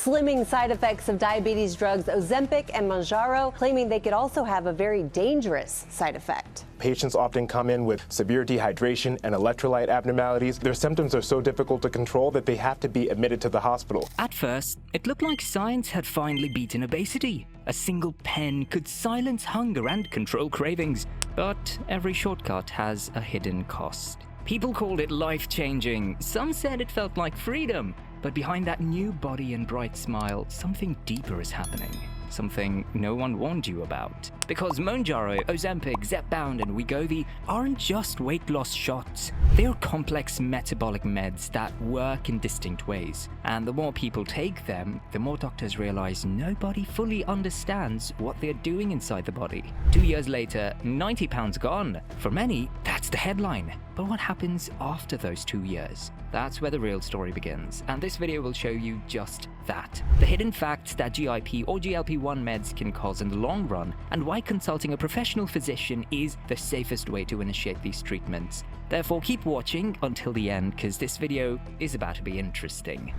slimming side effects of diabetes drugs Ozempic and Mounjaro, claiming they could also have a very dangerous side effect. Patients often come in with severe dehydration and electrolyte abnormalities. Their symptoms are so difficult to control that they have to be admitted to the hospital. At first, it looked like science had finally beaten obesity. A single pen could silence hunger and control cravings. But every shortcut has a hidden cost. People called it life-changing. Some said it felt like freedom. But behind that new body and bright smile, something deeper is happening. Something no one warned you about. Because Mounjaro, Ozempic, Zepbound, and Wegovy aren't just weight loss shots. They're complex metabolic meds that work in distinct ways. And the more people take them, the more doctors realize nobody fully understands what they're doing inside the body. 2 years later, 90 pounds gone. For many, that's the headline. But what happens after those 2 years? That's where the real story begins, and this video will show you just that. The hidden facts that GIP or GLP-1 meds can cause in the long run, and why consulting a professional physician is the safest way to initiate these treatments. Therefore, keep watching until the end, because this video is about to be interesting.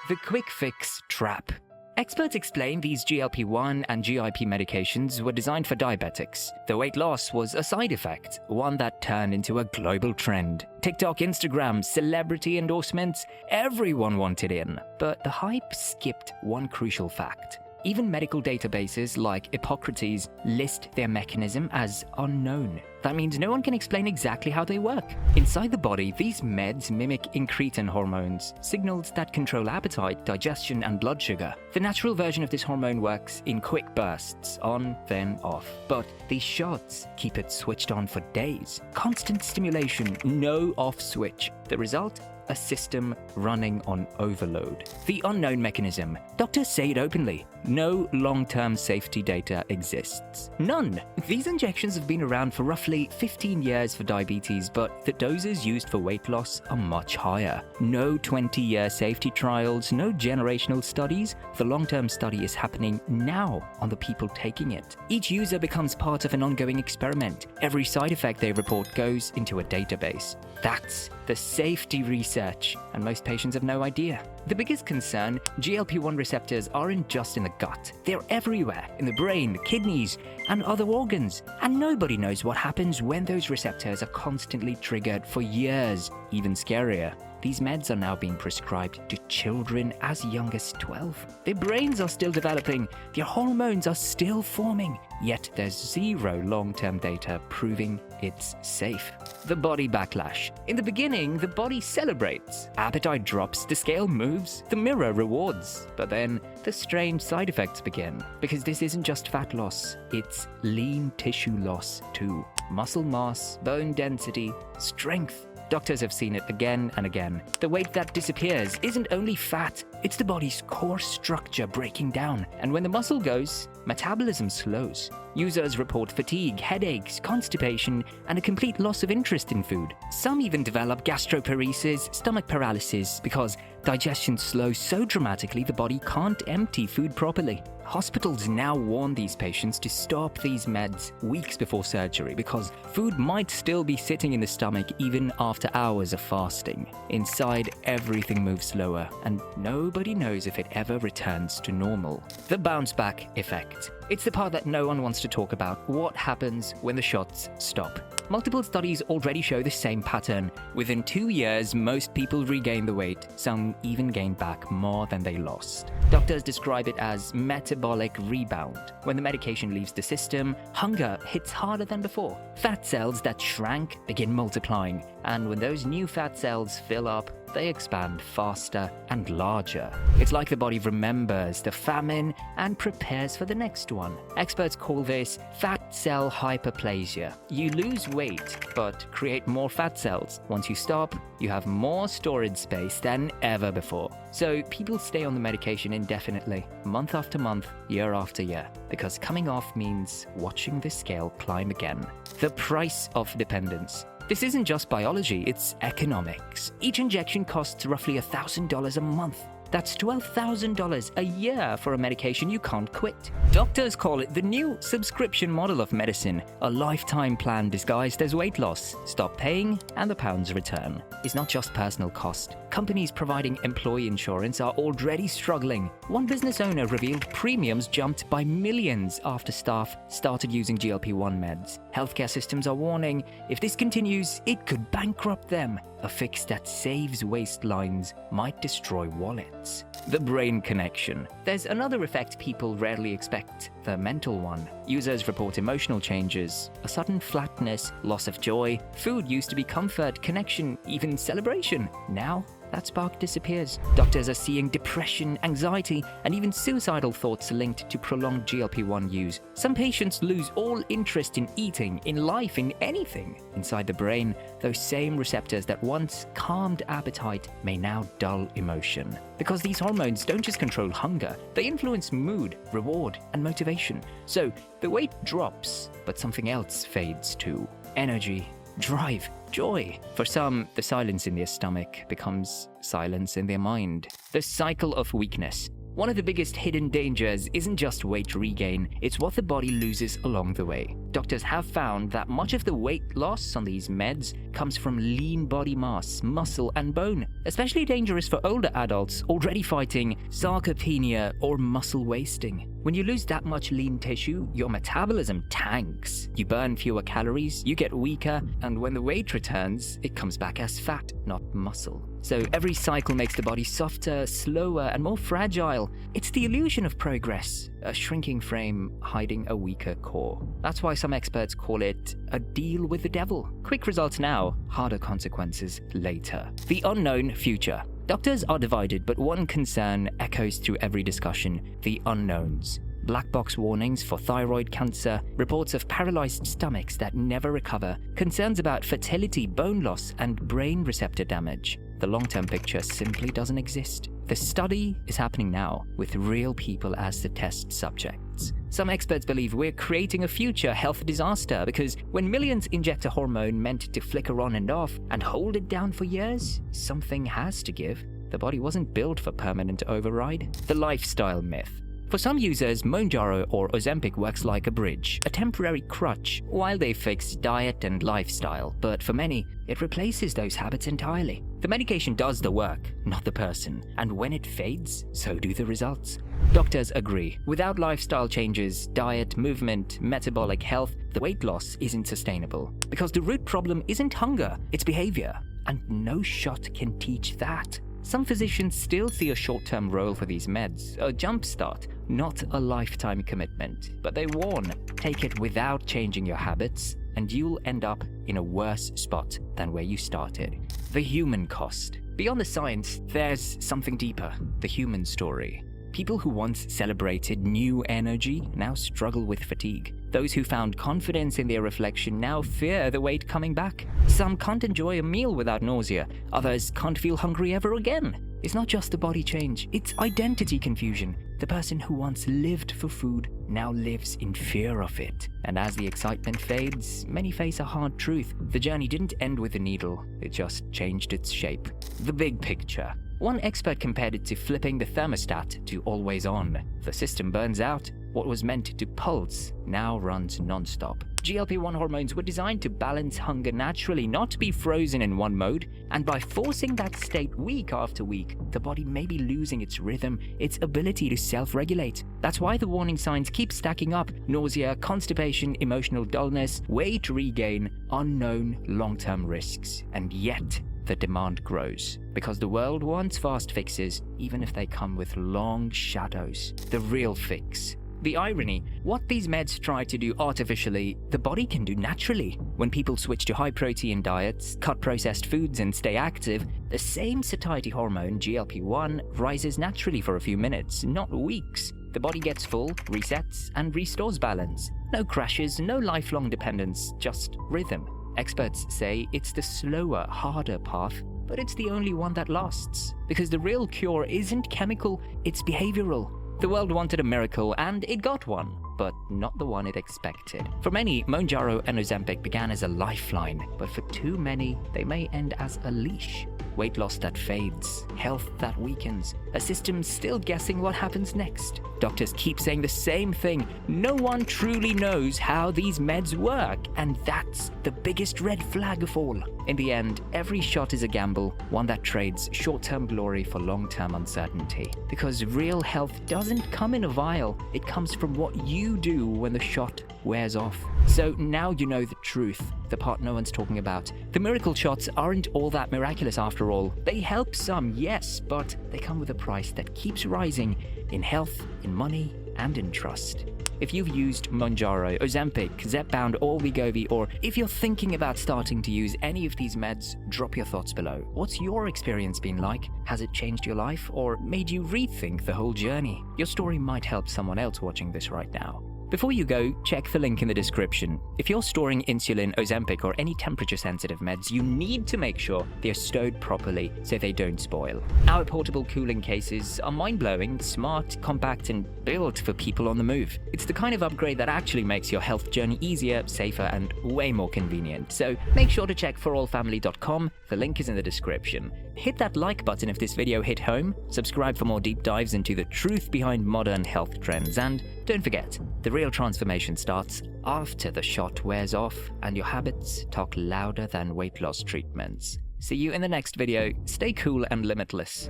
The quick fix trap. Experts explain these GLP-1 and GIP medications were designed for diabetics. The weight loss was a side effect, one that turned into a global trend. TikTok, Instagram, celebrity endorsements, everyone wanted in. But the hype skipped one crucial fact. Even medical databases like Hippocrates list their mechanism as unknown. That means no one can explain exactly how they work. Inside the body, these meds mimic incretin hormones, signals that control appetite, digestion, and blood sugar. The natural version of this hormone works in quick bursts, on, then off. But these shots keep it switched on for days. Constant stimulation, no off switch. The result? A system running on overload. The unknown mechanism. Doctors say it openly. No long-term safety data exists. None. These injections have been around for roughly 15 years for diabetes, but the doses used for weight loss are much higher. No 20-year safety trials, no generational studies. The long-term study is happening now on the people taking it. Each user becomes part of an ongoing experiment. Every side effect they report goes into a database. That's the safety research, and most patients have no idea. The biggest concern, GLP-1 receptors aren't just in the gut. They're everywhere, in the brain, kidneys, and other organs. And nobody knows what happens when those receptors are constantly triggered for years. Even scarier, these meds are now being prescribed to children as young as 12. Their brains are still developing, their hormones are still forming, yet there's zero long-term data proving it's safe. The body backlash. In the beginning, the body celebrates. Appetite drops, the scale moves, the mirror rewards. But then, the strange side effects begin. Because this isn't just fat loss, it's lean tissue loss too. Muscle mass, bone density, strength. Doctors have seen it again and again. The weight that disappears isn't only fat, it's the body's core structure breaking down. And when the muscle goes, metabolism slows. Users report fatigue, headaches, constipation, and a complete loss of interest in food. Some even develop gastroparesis, stomach paralysis, because digestion slows so dramatically the body can't empty food properly. Hospitals now warn these patients to stop these meds weeks before surgery because food might still be sitting in the stomach even after hours of fasting. Inside, everything moves slower, and nobody knows if it ever returns to normal. The bounce back effect. It's the part that no one wants to talk about. What happens when the shots stop? Multiple studies already show the same pattern. Within 2 years, most people regain the weight. Some even gain back more than they lost. Doctors describe it as metabolic rebound. When the medication leaves the system, hunger hits harder than before. Fat cells that shrank begin multiplying, and when those new fat cells fill up, they expand faster and larger. It's like the body remembers the famine and prepares for the next one. Experts call this fat cell hyperplasia. You lose weight, but create more fat cells. Once you stop, you have more storage space than ever before. So people stay on the medication indefinitely, month after month, year after year, because coming off means watching the scale climb again. The price of dependence. This isn't just biology, it's economics. Each injection costs roughly $1,000 a month. That's $12,000 a year for a medication you can't quit. Doctors call it the new subscription model of medicine, a lifetime plan disguised as weight loss. Stop paying and the pounds return. It's not just personal cost. Companies providing employee insurance are already struggling. One business owner revealed premiums jumped by millions after staff started using GLP-1 meds. Healthcare systems are warning if this continues, it could bankrupt them. A fix that saves waistlines might destroy wallets. The brain connection. There's another effect people rarely expect, the mental one. Users report emotional changes, a sudden flatness, loss of joy. Food used to be comfort, connection, even celebration. Now, that spark disappears. Doctors are seeing depression, anxiety, and even suicidal thoughts linked to prolonged GLP-1 use. Some patients lose all interest in eating, in life, in anything. Inside the brain, those same receptors that once calmed appetite may now dull emotion. Because these hormones don't just control hunger, they influence mood, reward, and motivation. So the weight drops, but something else fades too. Energy, drive, joy. For some, the silence in their stomach becomes silence in their mind. The cycle of weakness. One of the biggest hidden dangers isn't just weight regain, it's what the body loses along the way. Doctors have found that much of the weight loss on these meds comes from lean body mass, muscle, and bone, especially dangerous for older adults already fighting sarcopenia or muscle wasting. When you lose that much lean tissue, your metabolism tanks. You burn fewer calories, you get weaker, and when the weight returns, it comes back as fat, not muscle. So every cycle makes the body softer, slower, and more fragile. It's the illusion of progress, a shrinking frame hiding a weaker core. That's why some experts call it a deal with the devil. Quick results now, harder consequences later. The unknown future. Doctors are divided, but one concern echoes through every discussion: the unknowns. Black box warnings for thyroid cancer, reports of paralyzed stomachs that never recover, concerns about fertility, bone loss, and brain receptor damage. The long-term picture simply doesn't exist. The study is happening now, with real people as the test subjects. Some experts believe we're creating a future health disaster because when millions inject a hormone meant to flicker on and off and hold it down for years, something has to give. The body wasn't built for permanent override. The lifestyle myth. For some users, Mounjaro or Ozempic works like a bridge, a temporary crutch, while they fix diet and lifestyle, but for many, it replaces those habits entirely. The medication does the work, not the person, and when it fades, so do the results. Doctors agree, without lifestyle changes, diet, movement, metabolic health, the weight loss isn't sustainable. Because the root problem isn't hunger, it's behavior, and no shot can teach that. Some physicians still see a short-term role for these meds, a jumpstart, not a lifetime commitment. But they warn, take it without changing your habits, and you'll end up in a worse spot than where you started. The human cost. Beyond the science, there's something deeper, the human story. People who once celebrated new energy now struggle with fatigue. Those who found confidence in their reflection now fear the weight coming back. Some can't enjoy a meal without nausea. Others can't feel hungry ever again. It's not just a body change, it's identity confusion. The person who once lived for food now lives in fear of it. And as the excitement fades, many face a hard truth. The journey didn't end with the needle, it just changed its shape. The big picture. One expert compared it to flipping the thermostat to always on. The system burns out. What was meant to pulse now runs non-stop. GLP-1 hormones were designed to balance hunger naturally, not be frozen in one mode. And by forcing that state week after week, the body may be losing its rhythm, its ability to self-regulate. That's why the warning signs keep stacking up: nausea, constipation, emotional dullness, weight regain, unknown long-term risks. And yet, the demand grows, because the world wants fast fixes, even if they come with long shadows. The real fix. The irony, what these meds try to do artificially, the body can do naturally. When people switch to high-protein diets, cut processed foods, and stay active, the same satiety hormone, GLP-1, rises naturally for a few minutes, not weeks. The body gets full, resets, and restores balance. No crashes, no lifelong dependence, just rhythm. Experts say it's the slower, harder path, but it's the only one that lasts. Because the real cure isn't chemical, it's behavioral. The world wanted a miracle, and it got one, but not the one it expected. For many, Mounjaro and Ozempic began as a lifeline, but for too many, they may end as a leash. weight loss that fades, health that weakens, a system still guessing what happens next. Doctors keep saying the same thing. No one truly knows how these meds work, and that's the biggest red flag of all. In the end, every shot is a gamble, one that trades short-term glory for long-term uncertainty. Because real health doesn't come in a vial, it comes from what you do when the shot wears off. So now you know the truth, the part no one's talking about. The miracle shots aren't all that miraculous after all. They help some, yes, but they come with a price that keeps rising in health, in money, and in trust. If you've used Mounjaro, Ozempic, Zepbound, or Wegovy, or if you're thinking about starting to use any of these meds, drop your thoughts below. What's your experience been like? Has it changed your life or made you rethink the whole journey? Your story might help someone else watching this right now. Before you go, check the link in the description. If you're storing insulin, Ozempic, or any temperature-sensitive meds, you need to make sure they're stowed properly so they don't spoil. Our portable cooling cases are mind-blowing, smart, compact, and built for people on the move. It's the kind of upgrade that actually makes your health journey easier, safer, and way more convenient. So make sure to check forallfamily.com. The link is in the description. Hit that like button if this video hit home, subscribe for more deep dives into the truth behind modern health trends, and don't forget, the real transformation starts after the shot wears off and your habits talk louder than weight loss treatments. See you in the next video. Stay cool and limitless.